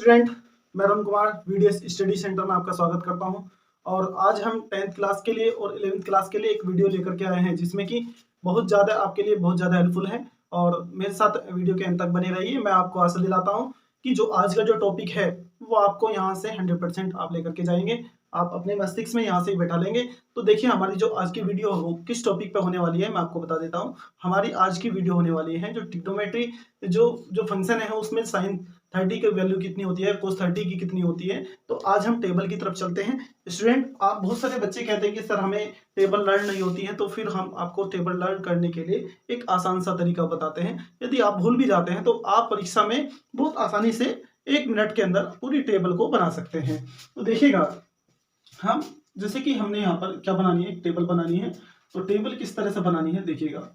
Student, मैं Arun Kumar VDS study centre में आपका स्वागत करता हूं। और आज हम 10th क्लास के लिए और 11th क्लास के लिए एक वीडियो लेकर के आए हैं जिसमें कि बहुत ज़्यादा आपके लिए बहुत ज़्यादा हेल्पफुल है। और मेरे साथ वीडियो के अंत तक बने रहिए। मैं आपको आशा दिलाता हूं कि जो आज का जो टॉपिक है वो आपको यहाँ से 100% आप लेकर के जाएंगे, आप अपने मस्तिष्क में यहाँ से ही बैठा लेंगे। तो देखिए हमारी जो आज की वीडियो हो किस टॉपिक पे होने वाली है मैं आपको बता देता हूँ। हमारी आज की वीडियो होने वाली है जो ट्रिग्नोमेट्री जो जो फंक्शन है उसमें साइन 30 की वैल्यू कितनी होती है, कोस 30 की कितनी होती है। तो आज हम टेबल की तरफ चलते हैं। स्टूडेंट, आप बहुत सारे बच्चे कहते हैं कि सर हमें टेबल लर्न नहीं होती है, तो फिर हम आपको टेबल लर्न करने के लिए एक आसान सा तरीका बताते हैं। यदि आप भूल भी जाते हैं तो आप परीक्षा में बहुत आसानी से 1 मिनट के अंदर पूरी टेबल को बना सकते हैं। तो देखिएगा, हम जैसे कि हमने यहाँ पर क्या बनानी है, एक टेबल बनानी है। तो टेबल किस तरह से बनानी है देखिएगा,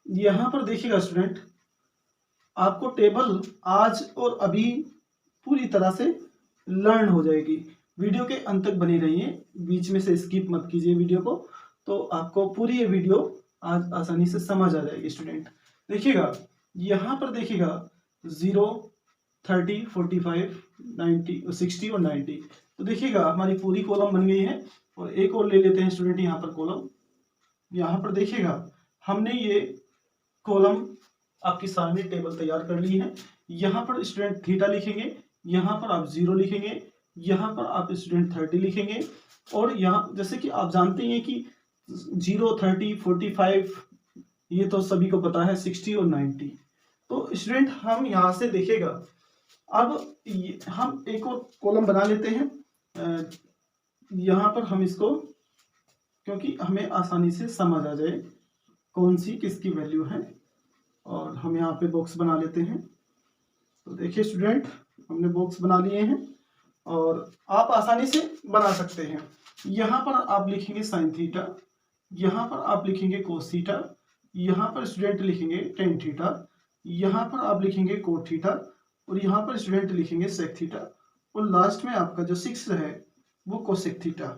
यहाँ पर देखिएगा स्टूडेंट, आपको टेबल आज और अभी पूरी तरह से लर्न हो जाएगी। वीडियो के अंत तक बने रहिए, बीच में से स्किप मत कीजिए वीडियो को, तो आपको पूरी ये वीडियो आज आसानी से समझ आ जाएगी। स्टूडेंट देखिएगा, यहाँ पर देखिएगा 0, 30, 45, 90, 60 और 90। तो देखिएगा हमारी पूरी कॉलम बन गई है। और एक और ले लेते हैं स्टूडेंट यहाँ पर कॉलम। यहाँ पर देखिएगा हमने ये कॉलम आपकी सामने टेबल तैयार कर ली है। यहाँ पर स्टूडेंट थीटा लिखेंगे, यहाँ पर आप 0 लिखेंगे, यहाँ पर आप स्टूडेंट 30 लिखेंगे। और यहाँ जैसे कि आप जानते हैं कि 0, 30, 45 ये तो सभी को पता है, 60 और 90। तो स्टूडेंट हम यहाँ से देखिएगा, अब हम एक और कॉलम बना लेते हैं। यहाँ पर हम इसको, क्योंकि हमें आसानी से समझ आ जाए कौन सी किसकी वैल्यू है, और हम यहाँ पे बॉक्स बना लेते हैं। तो देखिए स्टूडेंट, हमने बॉक्स बना लिए हैं और आप आसानी से बना सकते हैं। यहाँ पर आप लिखेंगे साइन थीटा, यहाँ पर आप लिखेंगे कोस थीटा, यहाँ पर स्टूडेंट लिखेंगे टेन थीटा, यहाँ पर आप लिखेंगे कोट थीटा, और यहाँ पर स्टूडेंट लिखेंगे सेक थीटा, और लास्ट में आपका जो 6 है वो कोसेक थीटा।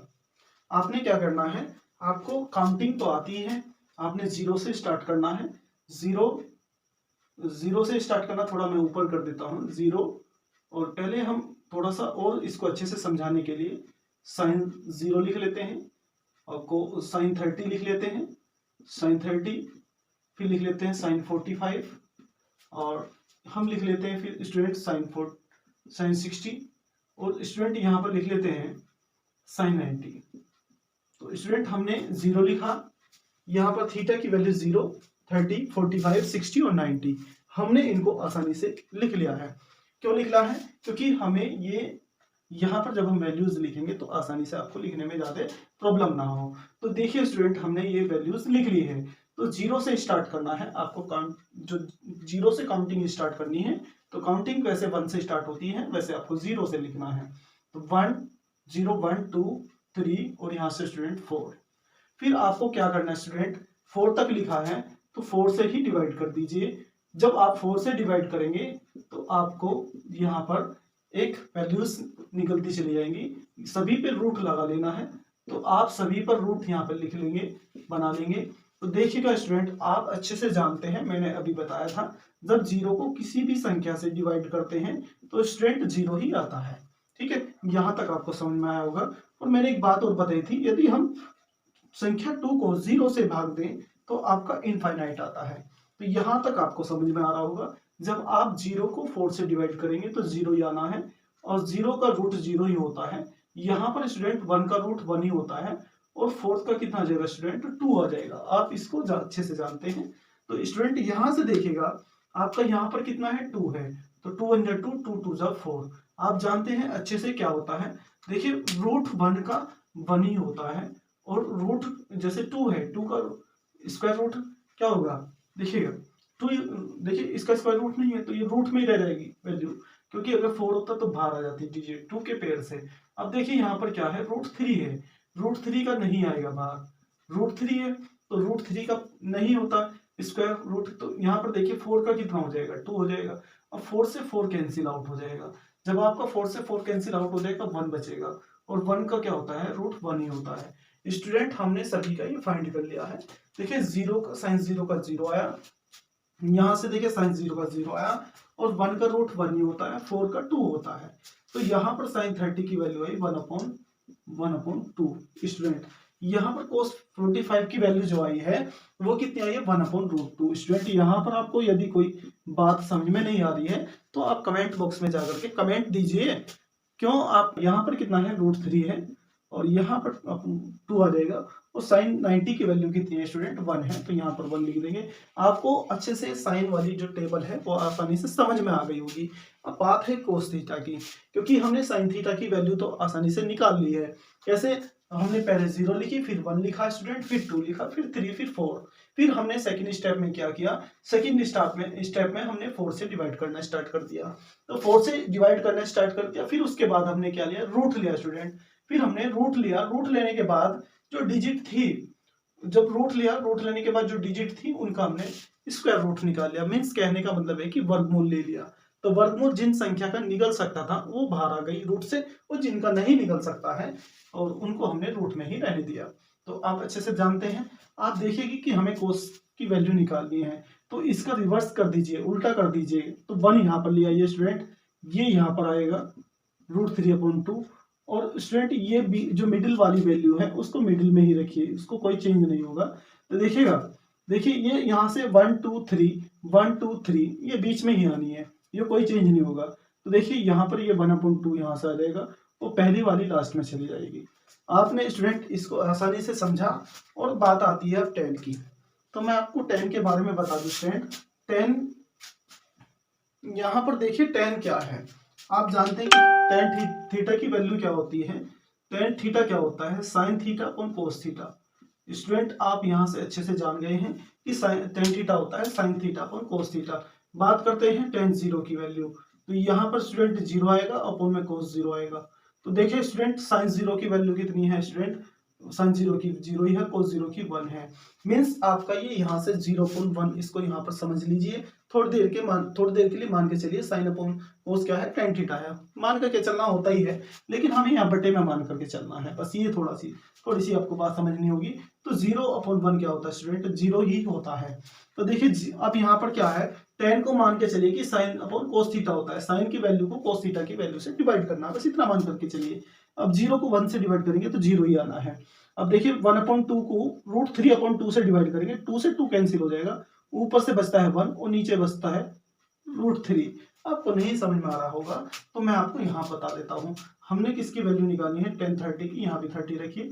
आपने क्या करना है, आपको काउंटिंग तो आती है, आपने 0 से स्टार्ट करना है। 0 से स्टार्ट करना, थोड़ा मैं ऊपर कर देता हूँ 0। और पहले हम थोड़ा सा और इसको अच्छे से समझाने के लिए साइन 0 लिख लेते हैं, और को साइन 30 लिख लेते हैं, साइन 30, फिर लिख लेते हैं साइन 45, और हम लिख लेते हैं फिर स्टूडेंट साइन 60, और स्टूडेंट यहाँ पर लिख लेते हैं साइन 90। तो स्टूडेंट हमने 0 लिखा, यहाँ पर थीटा की वैल्यू 0, 30, 45, 60 और 90 हमने इनको आसानी से लिख लिया है। क्यों लिख लिया है? क्योंकि हमें ये यहाँ पर जब हम वैल्यूज लिखेंगे तो आसानी से आपको लिखने में ज्यादा प्रॉब्लम ना हो। तो देखिए स्टूडेंट, हमने ये वैल्यूज लिख ली है। तो 0 से स्टार्ट करना है आपको, जो 0 से काउंटिंग स्टार्ट करनी है। तो काउंटिंग वैसे 1 से स्टार्ट होती है, वैसे आपको 0 से लिखना है। तो 1, 0, 1, 2, 3 और यहाँ से स्टूडेंट 4। फिर आपको क्या करना है स्टूडेंट, 4 तक लिखा है तो 4 से ही डिवाइड कर दीजिए। जब आप 4 से डिवाइड करेंगे तो आपको यहाँ पर एक वैल्यूज निकलती चली जाएंगी, सभी पे रूट लगा लेना है। तो आप सभी पर रूट यहाँ पर लिख लेंगे, बना लेंगे। तो देखिएगा स्टूडेंट, आप अच्छे से जानते हैं, मैंने अभी बताया था, जब 0 को किसी भी संख्या से डिवाइड करते हैं तो स्टूडेंट 0 ही आता है। ठीक है, यहाँ तक आपको समझ में आया होगा। और मैंने एक बात और बताई थी, यदि हम संख्या 2 को 0 से भाग दें तो आपका इनफाइनाइट आता है। तो यहां तक आपको समझ में आ रहा होगा। जब आप 0 को 4 से डिवाइड करेंगे तो 0 ही आना है, और 0 का रूट 0 ही होता है। यहाँ पर स्टूडेंट 1 का रूट 1 ही होता है, और 4 का कितना आ जाएगा स्टूडेंट, 2 आ जाएगा। आप इसको अच्छे से जानते हैं। तो स्टूडेंट यहाँ से देखिएगा, आपका यहाँ पर कितना है, 2 है। तो 2 × 2, 2 × 2 = 4। आप जानते हैं अच्छे से क्या होता है। देखिए रूट 1 का 1 ही होता है, और रूट जैसे 2 है, 2 का स्क्वायर रूट क्या होगा, देखिएगा 2, देखिए इसका स्क्वायर रूट नहीं है तो ये रूट में ही रह जाएगी वैल्यू, क्योंकि अगर 4 होता तो बाहर आ जाती डिजिट 2 के पेयर से। अब देखिए यहाँ पर क्या है, रूट 3 है, रूट 3 का नहीं आएगा बाहर, रूट 3 है तो रूट 3 का नहीं होता स्क्वायर रूट। तो यहाँ पर देखिए 4 का कितना हो जाएगा, 2 हो जाएगा। अब 4 से 4 कैंसिल आउट हो जाएगा। जब आपका 4 से 4 कैंसिल आउट हो जाएगा 1 बचेगा, और 1 का क्या होता है, रूट 1 ही होता है। स्टूडेंट हमने सभी का ये फाइंड कर लिया है। देखिए 0 का साइन 0 का 0 आया, यहाँ से देखिए साइन 0 का 0 आया, और 1 का रूट 1 ही होता है, 4 का 2 होता है। तो यहाँ पर साइन 30 की वैल्यू आई 1/2 स्टूडेंट। यहाँ पर cos 45 की वैल्यू जो आई है वो कितनी आई है 1/√2 स्टूडेंट। यहाँ पर आपको यदि कोई बात समझ में नहीं आ रही है तो आप कमेंट बॉक्स में जाकर के कमेंट दीजिए। क्यों आप यहाँ पर कितना है √3 है और यहाँ पर 2 आ जाएगा और साइन 90 की वैल्यू कितनी है स्टूडेंट 1 है, तो यहाँ पर 1 लिख देंगे। आपको अच्छे से साइन वाली जो टेबल है वो आसानी से समझ में आ गई होगी। अब बात है कोस थीटा की, क्योंकि हमने साइन थीटा की वैल्यू तो आसानी से निकाल ली है। कैसे? हमने पहले 0 लिखी, फिर 1 लिखा स्टूडेंट, फिर 2 लिखा, फिर 3, फिर 4। फिर हमने सेकंड स्टेप में क्या किया, सेकंड स्टेप में हमने 4 से डिवाइड करना स्टार्ट कर दिया। तो 4 से डिवाइड करना स्टार्ट कर दिया, फिर उसके बाद हमने क्या लिया, रूट लिया स्टूडेंट। फिर हमने रूट लिया, रूट लेने के बाद जो डिजिट थी, जब रूट लिया, रूट लेने के बाद जो डिजिट थी उनका हमने स्क्वायर रूट निकाल लिया। मीन्स कहने का मतलब है कि वर्गमूल ले लिया। तो वर्गमूल जिन संख्या का निकल सकता था वो बाहर आ गई रूट से, और जिनका नहीं निकल सकता है और उनको हमने रूट में ही रहने दिया। तो आप अच्छे से जानते हैं। आप देखिएगी कि हमें कोस की वैल्यू निकालनी है, तो इसका रिवर्स कर दीजिए, उल्टा कर दीजिए। तो 1 यहाँ पर ले आइए स्टूडेंट, ये यहाँ पर आएगा √3/2। और स्टूडेंट ये भी जो मिडिल वाली वैल्यू है उसको मिडिल में ही रखिए, उसको कोई चेंज नहीं होगा। तो देखिएगा, देखिए ये यहाँ से 1 2 3 1 2 3 ये बीच में ही आनी है, ये कोई चेंज नहीं होगा। तो देखिए यहाँ पर ये 1/2 यहाँ से आ जाएगा, वो पहली वाली लास्ट में चली जाएगी। आपने स्टूडेंट इसको आसानी से समझा। और बात आती है अब 10 की, तो मैं आपको 10 के बारे में बता दूं स्टूडेंट। 10 यहाँ पर देखिए 10 क्या है, आप जानते हैं कि tan थीटा की वैल्यू क्या होती है। tan थीटा क्या होता है, sine theta upon cos theta. Student आप यहाँ से अच्छे से जान गए हैं कि tan थीटा होता है sine theta upon cos theta. बात करते हैं tan 0 की वैल्यू, तो यहाँ पर स्टूडेंट 0 आएगा, अपॉन में कोस 0 आएगा। तो देखिए स्टूडेंट साइन 0 की वैल्यू कितनी है स्टूडेंट, साइन 0 की 0 ही है, कोस 0 की 1 है। मीन्स आपका ये यहाँ से 0.1, इसको यहाँ पर समझ लीजिए। थोड़ी देर के लिए मान के चलिए साइन अपॉन कोस क्या है, tan थीटा है। मान करके चलना होता ही है, लेकिन हमें यहाँ बटे में मान करके चलना है, बस ये थोड़ी सी आपको बात समझनी होगी। तो 0/1 क्या होता है स्टूडेंट, 0 ही होता है। तो देखिए अब यहाँ पर क्या है, tan को मान के चलिए कि साइन अपॉन कोस थीटा होता है, साइन की वैल्यू को कोस थीटा की वैल्यू से डिवाइड करना, बस इतना मान करके चलिए। अब 0 को 1 से डिवाइड करेंगे तो 0 ही आना है। अब देखिए 1/2 को √3/2 से डिवाइड करेंगे, 2 से 2 कैंसिल हो जाएगा, ऊपर से बचता है 1 और नीचे बचता है √3। आपको नहीं समझ में आ रहा होगा तो मैं आपको यहाँ बता देता हूँ। हमने किसकी वैल्यू निकालनी है, tan 30 की। यहाँ भी 30 रखिए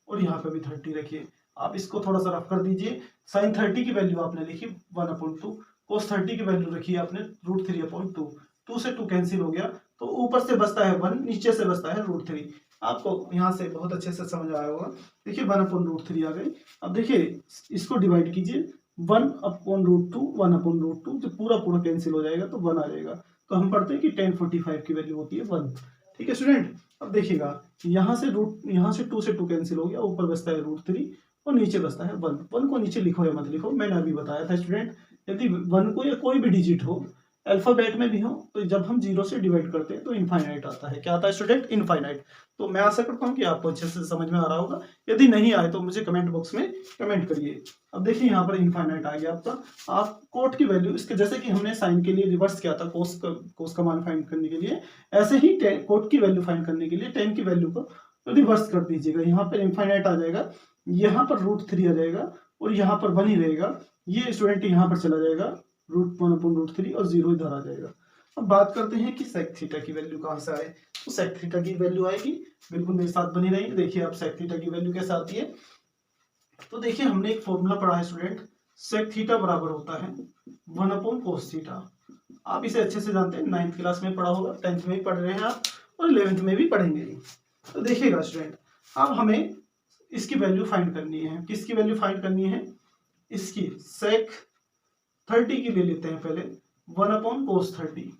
और यहाँ पे भी 30 रखिए। आप इसको थोड़ा सा रफ कर दीजिए। साइन 30 की वैल्यू आपने लिखी 1/2, कोस 30 की वैल्यू रखी आपने √3/2। 2 से 2 कैंसिल हो गया, तो ऊपर से बचता है 1, नीचे से बचता है √3। आपको यहाँ से बहुत अच्छे से समझ आया होगा। देखिए 1/√3 आ गई। अब देखिए इसको डिवाइड कीजिए, 1/√2 1/√2, जब पूरा कैंसिल हो जाएगा तो 1 आ जाएगा। तो हम पढ़ते हैं कि tan 45 की वैल्यू होती है 1। ठीक है स्टूडेंट। अब देखिएगा यहाँ से 2 से 2 कैंसिल हो गया, ऊपर बचता है √3 और नीचे बचता है 1। 1 को नीचे लिखो या मत लिखो, मैंने अभी बताया था स्टूडेंट, यदि 1 को या कोई भी डिजिट हो अल्फाबेट में भी हो तो जब हम 0 से डिवाइड करते हैं तो इनफाइनाइट आता है। क्या आता है स्टूडेंट, इनफाइनाइट। तो मैं आशा करता हूँ कि आपको अच्छे से समझ में आ रहा होगा। यदि नहीं आए तो मुझे कमेंट बॉक्स में कमेंट करिए। अब देखिए यहाँ पर इनफाइनाइट आ गया आपका। आप कोट की वैल्यू इसके, जैसे कि हमने साइन के लिए रिवर्स किया था कोस का मान फाइंड करने के लिए, ऐसे ही कोट की वैल्यू फाइंड करने के लिए tan की वैल्यू को रिवर्स कर दीजिएगा। यहाँ पर इनफाइनाइट आ जाएगा, यहाँ पर √3 आ जाएगा और यहाँ पर 1 ही रहेगा। ये स्टूडेंट यहाँ पर चला जाएगा √1/√3 और 0 इधर आ जाएगा। अब बात करते हैं कि सेक थीटा की वैल्यू कहाँ से आए। तो सेक थीटा की वैल्यू आएगी, बिल्कुल मेरे साथ बनी रही। देखिए अब सेक थीटा की वैल्यू कैसे आती है। तो देखिए हमने एक फॉर्मूला पढ़ा है स्टूडेंट, सेक थीटा बराबर होता है 1/cos थीटा। आप इसे अच्छे से जानते हैं, 9th क्लास में पढ़ा होगा, 10th में भी पढ़ रहे हैं आप और 11th में भी पढ़ेंगे। तो देखिएगा स्टूडेंट, अब हमें इसकी वैल्यू फाइंड करनी है। किसकी वैल्यू फाइंड करनी है, इसकी सेक 30 की ले लेते हैं पहले, 1/cos 30।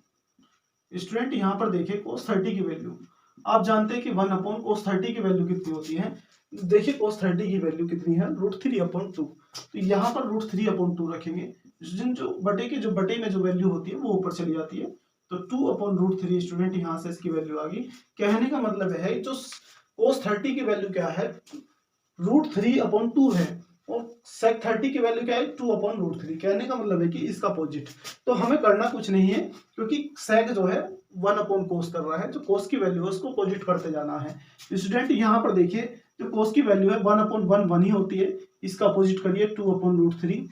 स्टूडेंट यहाँ पर देखिए cos 30 की वैल्यू, आप जानते हैं कि 1/cos 30 की वैल्यू कितनी होती है। देखिए cos 30 की वैल्यू कितनी है, √3/2। तो यहाँ पर √3/2 रखेंगे, जो बटे में जो वैल्यू होती है वो ऊपर चली जाती है। तो 2/√3 स्टूडेंट यहाँ से इसकी वैल्यू आ गई। कहने का मतलब है जो cos 30 की वैल्यू क्या है, √3/2 है। और sec 30 की वैल्यू क्या है 2/√3। कहने का मतलब है कि इसका अपोजिट। तो हमें करना कुछ नहीं है, क्योंकि sec जो है 1/cos कर रहा है, जो cos की वैल्यू है उसको अपोजिट करते जाना है। स्टूडेंट यहाँ पर देखिए, जो cos की वैल्यू है 1/1 1 ही होती है, इसका अपोजिट करिए 2/√3,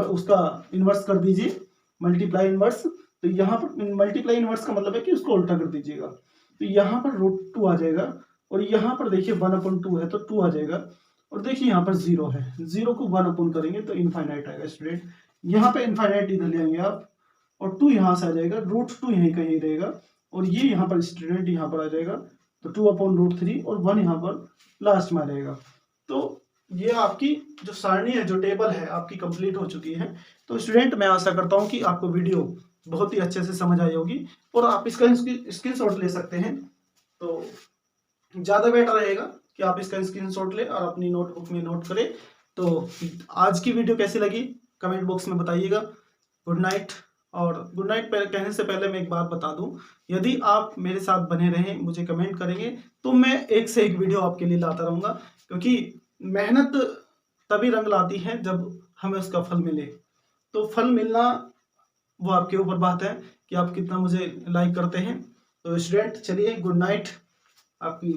उसका इनवर्स कर दीजिए, मल्टीप्लाई इनवर्स। तो यहाँ पर मल्टीप्लाई इनवर्स का मतलब है कि उसको उल्टा कर दीजिएगा। तो यहाँ पर √2 आ जाएगा, और यहाँ पर देखिए 1/2 है तो 2 आ जाएगा, और देखिए यहाँ पर 0 है, 0 को 1 करेंगे तो इनफाइनाइट आएगा स्टूडेंट। यहाँ पे इनफाइनाइट इधर ले आएंगे आप, और 2 यहाँ से आ जाएगा, √2 यहीं कहीं रहेगा, और ये यहाँ पर स्टूडेंट यहाँ पर आ जाएगा, तो 2/√3 और 1 यहाँ पर लास्ट में आ जाएगा। तो ये आपकी जो सारणी है, जो टेबल है आपकी कंप्लीट हो चुकी है। तो स्टूडेंट मैं आशा करता हूँ कि आपको वीडियो बहुत ही अच्छे से समझ आई होगी, और आप इसका स्क्रीनशॉट ले सकते हैं, तो ज़्यादा बेटर रहेगा कि आप इसका स्क्रीनशॉट ले और अपनी नोटबुक में नोट करें। तो आज की वीडियो कैसी लगी कमेंट बॉक्स में बताइएगा। Good night. और गुड नाइट कहने से पहले मैं एक बात बता दूं, यदि आप मेरे साथ बने रहें, मुझे कमेंट करेंगे, तो मैं एक से एक वीडियो आपके लिए लाता रहूँगा, क्योंकि मेहनत तभी रंग लाती है जब हमें उसका फल मिले। तो फल मिलना वो आपके ऊपर बात है कि आप कितना मुझे लाइक करते हैं। तो स्टूडेंट चलिए, गुड नाइट। आपकी